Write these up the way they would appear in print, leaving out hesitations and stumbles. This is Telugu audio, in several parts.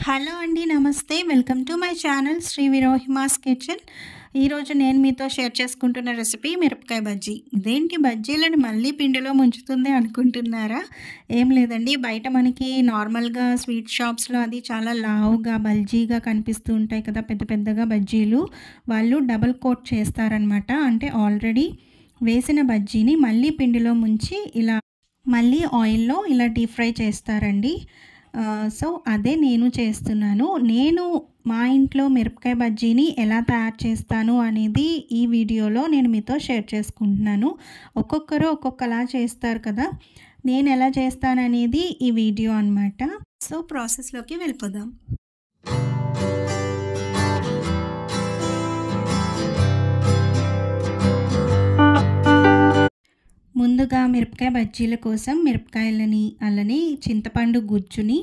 హలో అండి. నమస్తే. Welcome to my channel Sri విరోహిమాస్ కిచెన్. ఈరోజు నేను మీతో షేర్ చేసుకుంటున్న రెసిపీ మిరపకాయ బజ్జీ. ఇదేంటి బజ్జీలను మళ్ళీ పిండిలో ముంచుతుంది అనుకుంటున్నారా? ఏం లేదండి. బయట మనకి నార్మల్‌గా స్వీట్ షాప్స్‌లో అది చాలా లావుగా, బల్జీగా కనిపిస్తూ ఉంటాయి కదా! పెద్ద పెద్దగా బజ్జీలు. వాళ్ళు డబుల్ కోట్ చేస్తారనమాట. అంటే ఆల్రెడీ వేసిన బజ్జీని మళ్ళీ పిండిలో ముంచి ఇలా మళ్ళీ ఆయిల్‌లో ఇలా డీప్ ఫ్రై చేస్తారండి. సో, అదే నేను చేస్తున్నాను. నేను మా ఇంట్లో మిరపకాయ బజ్జీని ఎలా తయారు చేస్తాను అనేది ఈ వీడియోలో నేను మీతో షేర్ చేసుకుంటున్నాను. ఒక్కొక్కరు ఒక్కొక్కలా చేస్తారు కదా! నేనెలా చేస్తాననేది ఈ వీడియో అనమాట. సో, ప్రాసెస్‌లోకి వెళ్ళిపోదాం. ముందుగా మిరపకాయ బజ్జీల కోసం మిరపకాయలని, అలానే చింతపండు గుజ్జుని,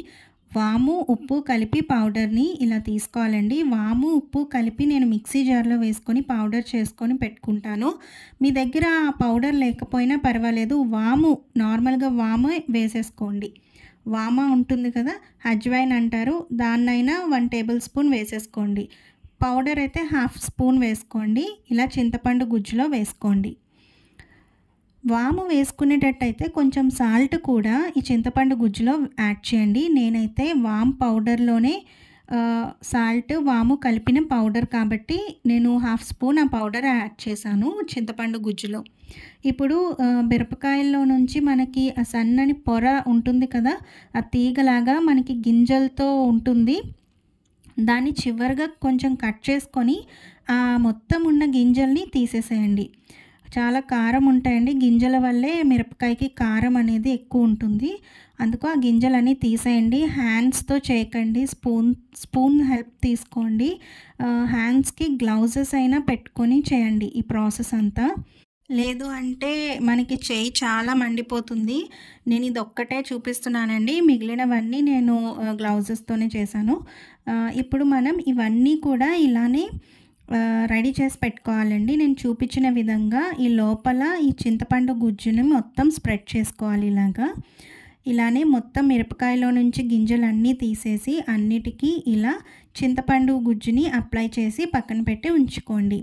వాము, ఉప్పు కలిపి పౌడర్‌ని ఇలా తీసుకోవాలండి. వాము, ఉప్పు కలిపి నేను మిక్సీ జార్‌లో వేసుకొని పౌడర్ చేసుకొని పెట్టుకుంటాను. మీ దగ్గర ఆ పౌడర్ లేకపోయినా పర్వాలేదు. నార్మల్‌గా వాము వేసేసుకోండి. వామ ఉంటుంది కదా! అజ్వైన్ అంటారు. దాన్నైనా 1 టేబుల్ స్పూన్ వేసేసుకోండి. పౌడర్ అయితే హాఫ్ స్పూన్ వేసుకోండి. ఇలా చింతపండు గుజ్జులో వేసుకోండి. వాము వేసుకునేటట్టయితే కొంచెం సాల్ట్ కూడా ఈ చింతపండు గుజ్జులో యాడ్ చేయండి. నేనైతే వాము పౌడర్‌లోనే సాల్ట్, వాము కలిపిన పౌడర్ కాబట్టి నేను హాఫ్ స్పూన్ ఆ పౌడర్ యాడ్ చేశాను చింతపండు గుజ్జులో. ఇప్పుడు మిరపకాయల్లో నుంచి మనకి ఆ సన్నని పొర ఉంటుంది కదా! ఆ తీగలాగా మనకి గింజలతో ఉంటుంది. దాన్ని చివరగా కొంచెం కట్ చేసుకొని మొత్తం ఉన్న గింజల్ని తీసేసేయండి. చాలా కారం ఉంటాయండి. గింజల వల్లే మిరపకాయకి కారం అనేది ఎక్కువ ఉంటుంది. అందుకు ఆ గింజలన్నీ తీసేయండి. హ్యాండ్స్‌తో చేయకండి. స్పూన్ హెల్ప్ తీసుకోండి. హ్యాండ్స్‌కి గ్లౌజెస్ అయినా పెట్టుకొని చేయండి ఈ ప్రాసెస్ అంతా. లేదు అంటే మనకి చెయ్యి చాలా మండిపోతుంది. నేను ఇదొక్కటే చూపిస్తున్నానండి. మిగిలినవన్నీ నేను గ్లౌజెస్‌తోనే చేశాను. ఇప్పుడు మనం ఇవన్నీ కూడా ఇలానే రెడీ చేసి పెట్టుకోవాలండి. నేను చూపించిన విధంగా ఈ లోపల ఈ చింతపండు గుజ్జుని మొత్తం స్ప్రెడ్ చేసుకోవాలి ఇలాగా. ఇలానే మొత్తం మిరపకాయలో నుంచి గింజలన్నీ తీసేసి అన్నిటికీ ఇలా చింతపండు గుజ్జుని అప్లై చేసి పక్కన పెట్టి ఉంచుకోండి.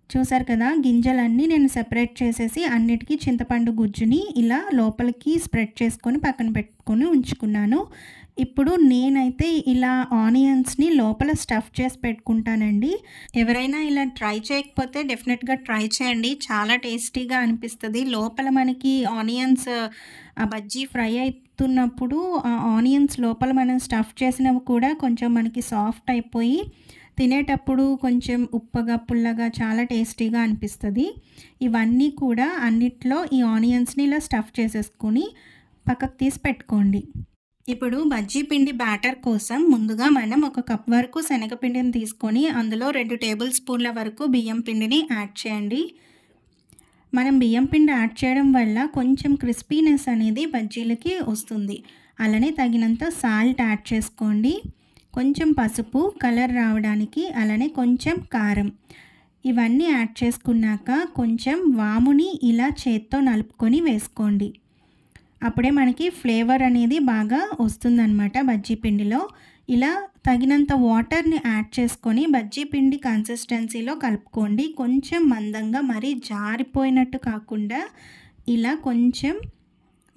చూసారు కదా! గింజలన్నీ నేను సెపరేట్ చేసేసి అన్నిటికీ చింతపండు గుజ్జుని ఇలా లోపలికి స్ప్రెడ్ చేసుకొని పక్కన పెట్టుకొని ఉంచుకున్నాను. ఇప్పుడు నేనైతే ఇలా ఆనియన్స్‌ని లోపల స్టఫ్ చేసి పెట్టుకుంటానండి. ఎవరైనా ఇలా ట్రై చేయకపోతే డెఫినెట్‌గా ట్రై చేయండి. చాలా టేస్టీగా అనిపిస్తది. లోపల మనకి ఆనియన్స్ ఆ బజ్జీ ఫ్రై అవుతున్నప్పుడు ఆ ఆనియన్స్ లోపల మనం స్టఫ్ చేసినవి కూడా కొంచెం మనకి సాఫ్ట్ అయిపోయి తినేటప్పుడు కొంచెం ఉప్పగా, పుల్లగా చాలా టేస్టీగా అనిపిస్తది. ఇవన్నీ కూడా అన్నిట్లో ఈ ఆనియన్స్‌ని ఇలా స్టఫ్ చేసేసుకొని పక్కకు తీసి పెట్టుకోండి. ఇప్పుడు బజ్జీ పిండి బ్యాటర్ కోసం ముందుగా మనం ఒక కప్ వరకు శనగపిండిని తీసుకొని అందులో 2 టేబుల్ స్పూన్ల వరకు బియ్యం పిండిని యాడ్ చేయండి. మనం బియ్యం పిండి యాడ్ చేయడం వల్ల కొంచెం క్రిస్పీనెస్ అనేది బజ్జీలకి వస్తుంది. అలానే తగినంత సాల్ట్ యాడ్ చేసుకోండి. కొంచెం పసుపు కలర్ రావడానికి, అలానే కొంచెం కారం. ఇవన్నీ యాడ్ చేసుకున్నాక కొంచెం వాముని ఇలా చేత్తో నలుపుకొని వేసుకోండి. అప్పుడే మనకి ఫ్లేవర్ అనేది బాగా వస్తుందన్నమాట బజ్జీ పిండిలో. ఇలా తగినంత వాటర్‌ని యాడ్ చేసుకొని బజ్జీ పిండి కన్సిస్టెన్సీలో కలుపుకోండి. కొంచెం మందంగా, మరీ జారిపోయినట్టు కాకుండా ఇలా కొంచెం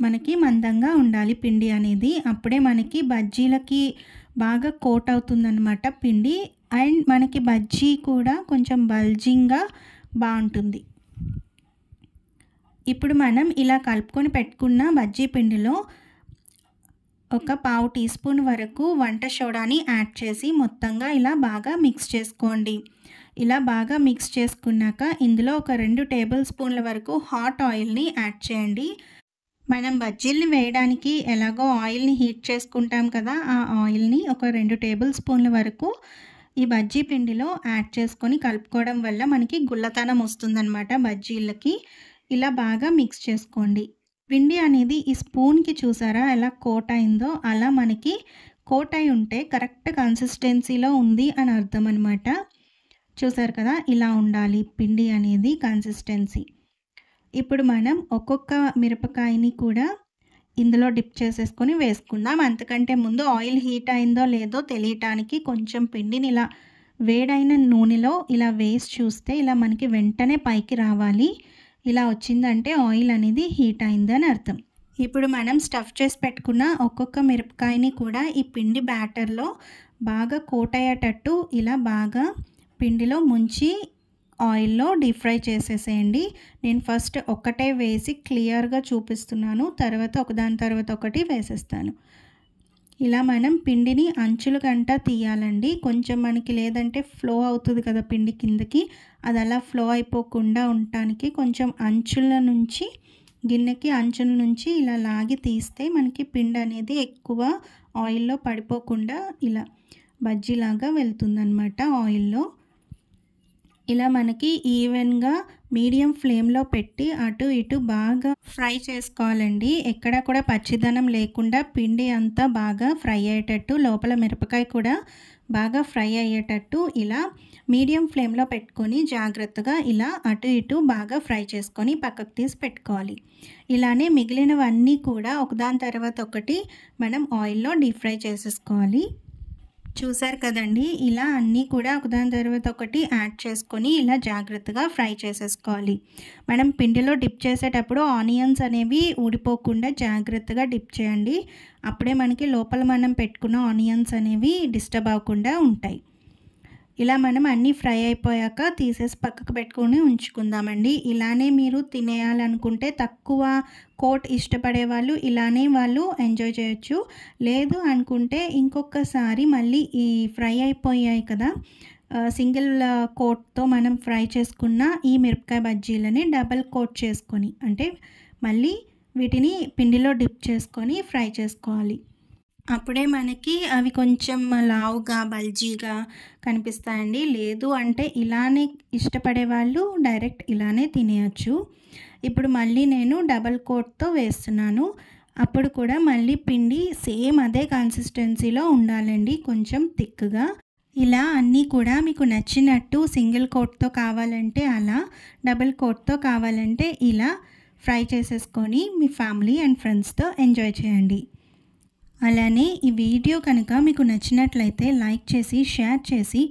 మనకి మందంగా ఉండాలి పిండి అనేది. అప్పుడే మనకి బజ్జీలకి బాగా కోట్ అవుతుందన్నమాట పిండి. అండ్ మనకి బజ్జీ కూడా కొంచెం బల్జింగ్‌గా బావుంటుంది. ఇప్పుడు మనం ఇలా కలుపుకొని పెట్టుకున్న బజ్జీ పిండిలో ఒక పావు టీ స్పూన్ వరకు వంట సోడాని యాడ్ చేసి మొత్తంగా ఇలా బాగా మిక్స్ చేసుకోండి. ఇలా బాగా మిక్స్ చేసుకున్నాక ఇందులో ఒక 2 టేబుల్ స్పూన్ల వరకు హాట్ ఆయిల్‌ని యాడ్ చేయండి. మనం బజ్జీల్ని వేయడానికి ఎలాగో ఆయిల్‌ని హీట్ చేసుకుంటాం కదా! ఆ ఆయిల్‌ని ఒక 2 టేబుల్ స్పూన్ల వరకు ఈ బజ్జీ పిండిలో యాడ్ చేసుకొని కలుపుకోవడం వల్ల మనకి గుల్లతనం వస్తుందన్నమాట బజ్జీలకి. ఇలా బాగా మిక్స్ చేసుకోండి. పిండి అనేది ఈ స్పూన్‌కి చూసారా ఎలా కోట్ అయిందో, అలా మనకి కోట్ అయి ఉంటే కరెక్ట్ కన్సిస్టెన్సీలో ఉంది అని అర్థం అనమాట. చూసారు కదా! ఇలా ఉండాలి పిండి అనేది కన్సిస్టెన్సీ. ఇప్పుడు మనం ఒక్కొక్క మిరపకాయని కూడా ఇందులో డిప్ చేసేసుకొని వేసుకుందాం. అంతకంటే ముందు ఆయిల్ హీట్ అయిందో లేదో తెలియటానికి కొంచెం పిండిని ఇలా వేడైన నూనెలో ఇలా వేసి చూస్తే ఇలా మనకి వెంటనే పైకి రావాలి. ఇలా వచ్చిందంటే ఆయిల్ అనేది హీట్ అయిందని అర్థం. ఇప్పుడు మనం స్టఫ్ చేసి పెట్టుకున్న ఒక్కొక్క మిరపకాయని కూడా ఈ పిండి బ్యాటర్లో బాగా కోట్ అయ్యేటట్టు ఇలా బాగా పిండిలో ముంచి ఆయిల్లో డీప్ ఫ్రై చేసేసేయండి. నేను ఫస్ట్ ఒక్కటే వేసి క్లియర్గా చూపిస్తున్నాను, తర్వాత ఒకదాని తర్వాత ఒకటి వేసేస్తాను. ఇలా మనం పిండిని అంచుల గంట తీయాలండి. కొంచెం మనకి లేదంటే ఫ్లో అవుతుంది కదా పిండి కిందకి, అది అలా ఫ్లో అయిపోకుండా ఉండటానికి కొంచెం అంచుల నుంచి గిన్నెకి అంచుల నుంచి ఇలా లాగి తీస్తే మనకి పిండి అనేది ఎక్కువ ఆయిల్లో పడిపోకుండా ఇలా బజ్జీలాగా వెళ్తుందన్నమాట ఆయిల్లో. ఇలా మనకి ఈవెన్గా మీడియం ఫ్లేమ్లో పెట్టి అటు ఇటు బాగా ఫ్రై చేసుకోవాలండి. ఎక్కడ కూడా పచ్చిదనం లేకుండా పిండి అంతా బాగా ఫ్రై అయ్యేటట్టు, లోపల మిరపకాయ కూడా బాగా ఫ్రై అయ్యేటట్టు ఇలా మీడియం ఫ్లేమ్లో పెట్టుకొని జాగ్రత్తగా ఇలా అటు ఇటు బాగా ఫ్రై చేసుకొని పక్కకు తీసి పెట్టుకోవాలి. ఇలానే మిగిలినవన్నీ కూడా ఒకదాని తర్వాత ఒకటి మనం ఆయిల్లో డీప్ ఫ్రై చేసేసుకోవాలి. చూసారు కదండి, ఇలా అన్నీ కూడా ఒకదాని తర్వాత ఒకటి యాడ్ చేసుకొని ఇలా జాగ్రత్తగా ఫ్రై చేసేసుకోవాలి. మనం పిండిలో డిప్ చేసేటప్పుడు ఆనియన్స్ అనేవి ఊడిపోకుండా జాగ్రత్తగా డిప్ చేయండి. అప్పుడే మనకి లోపల మనం పెట్టుకున్న ఆనియన్స్ అనేవి డిస్టర్బ్ అవ్వకుండా ఉంటాయి. ఇలా మనం అన్నీ ఫ్రై అయిపోయాక తీసేసి పక్కకు పెట్టుకొని ఉంచుకుందామండి. ఇలానే మీరు తినేయాలనుకుంటే తక్కువ కోట్ ఇష్టపడే వాళ్ళు ఇలానే వాళ్ళు ఎంజాయ్ చేయొచ్చు. లేదు అనుకుంటే ఇంకొకసారి మళ్ళీ ఈ ఫ్రై అయిపోయాయి కదా, సింగిల్ కోట్తో మనం ఫ్రై చేసుకున్న ఈ మిరపకాయ బజ్జీలని డబల్ కోట్ చేసుకొని, అంటే మళ్ళీ వీటిని పిండిలో డిప్ చేసుకొని ఫ్రై చేసుకోవాలి. అప్పుడే మనకి అవి కొంచెం లావుగా బల్జీగా కనిపిస్తాయండి. లేదు అంటే ఇలానే ఇష్టపడే వాళ్ళు డైరెక్ట్ ఇలానే తినేయచ్చు. ఇప్పుడు మళ్ళీ నేను డబల్ కోట్తో వేస్తున్నాను. అప్పుడు కూడా మళ్ళీ పిండి సేమ్ అదే కన్సిస్టెన్సీలో ఉండాలండి, కొంచెం థిక్గా. ఇలా అన్నీ కూడా మీకు నచ్చినట్టు సింగిల్ కోట్తో కావాలంటే అలా, డబల్ కోట్తో కావాలంటే ఇలా ఫ్రై చేసేసుకొని మీ ఫ్యామిలీ అండ్ ఫ్రెండ్స్తో ఎంజాయ్ చేయండి. అలానే ఈ వీడియో కనుక మీకు నచ్చినట్లయితే లైక్ చేసి, షేర్ చేసి,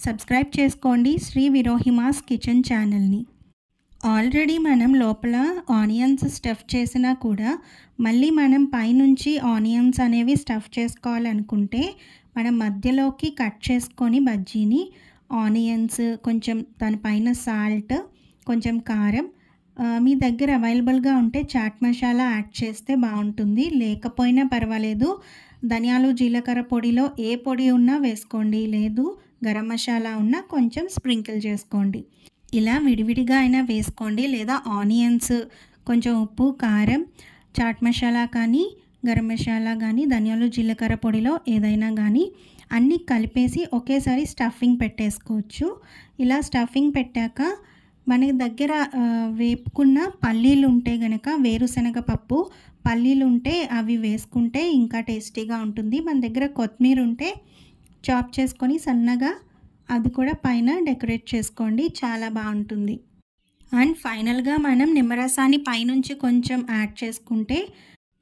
సబ్స్క్రైబ్ చేసుకోండి శ్రీ విరోహిమాస్ కిచెన్ ఛానల్ని. ఆల్రెడీ మనం లోపల ఆనియన్స్ స్టఫ్ చేసినా కూడా మళ్ళీ మనం పైనుంచి ఆనియన్స్ అనేవి స్టఫ్ చేసుకోవాలనుకుంటే మనం మధ్యలోకి కట్ చేసుకొని బజ్జీని ఆనియన్స్, కొంచెం దానిపైన సాల్ట్, కొంచెం కారం, మీ దగ్గర అవైలబుల్గా ఉంటే చాట్ మసాలా యాడ్ చేస్తే బాగుంటుంది. లేకపోయినా పర్వాలేదు, ధనియాలు జీలకర్ర పొడిలో ఏ పొడి ఉన్నా వేసుకోండి, లేదు గరం మసాలా ఉన్నా కొంచెం స్ప్రింకిల్ చేసుకోండి. ఇలా విడివిడిగా అయినా వేసుకోండి, లేదా ఆనియన్స్, కొంచెం ఉప్పు, కారం, చాట్ మసాలా కానీ గరం మసాలా కానీ ధనియాలు జీలకర్ర పొడిలో ఏదైనా కానీ అన్నీ కలిపేసి ఒకేసారి స్టఫింగ్ పెట్టేసుకోవచ్చు. ఇలా స్టఫింగ్ పెట్టాక మన దగ్గర వేపుకున్న పల్లీలు ఉంటే గనక, వేరుశనగ పప్పు పల్లీలు ఉంటే అవి వేసుకుంటే ఇంకా టేస్టీగా ఉంటుంది. మన దగ్గర కొత్తిమీర ఉంటే చాప్ చేసుకొని సన్నగా అది కూడా పైన డెకరేట్ చేసుకోండి, చాలా బాగుంటుంది. అండ్ ఫైనల్గా మనం నిమ్మరసాన్ని పైనుంచి కొంచెం యాడ్ చేసుకుంటే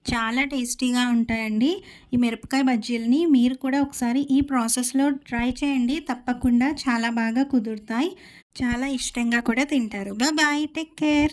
చాలా టేస్టీగా ఉంటాయండి ఈ మిరపకాయ బజ్జీలని. మీరు కూడా ఒకసారి ఈ ప్రాసెస్లో ట్రై చేయండి, తప్పకుండా చాలా బాగా కుదురుతాయి, చాలా ఇష్టంగా కూడా తింటారు. Bye, take care.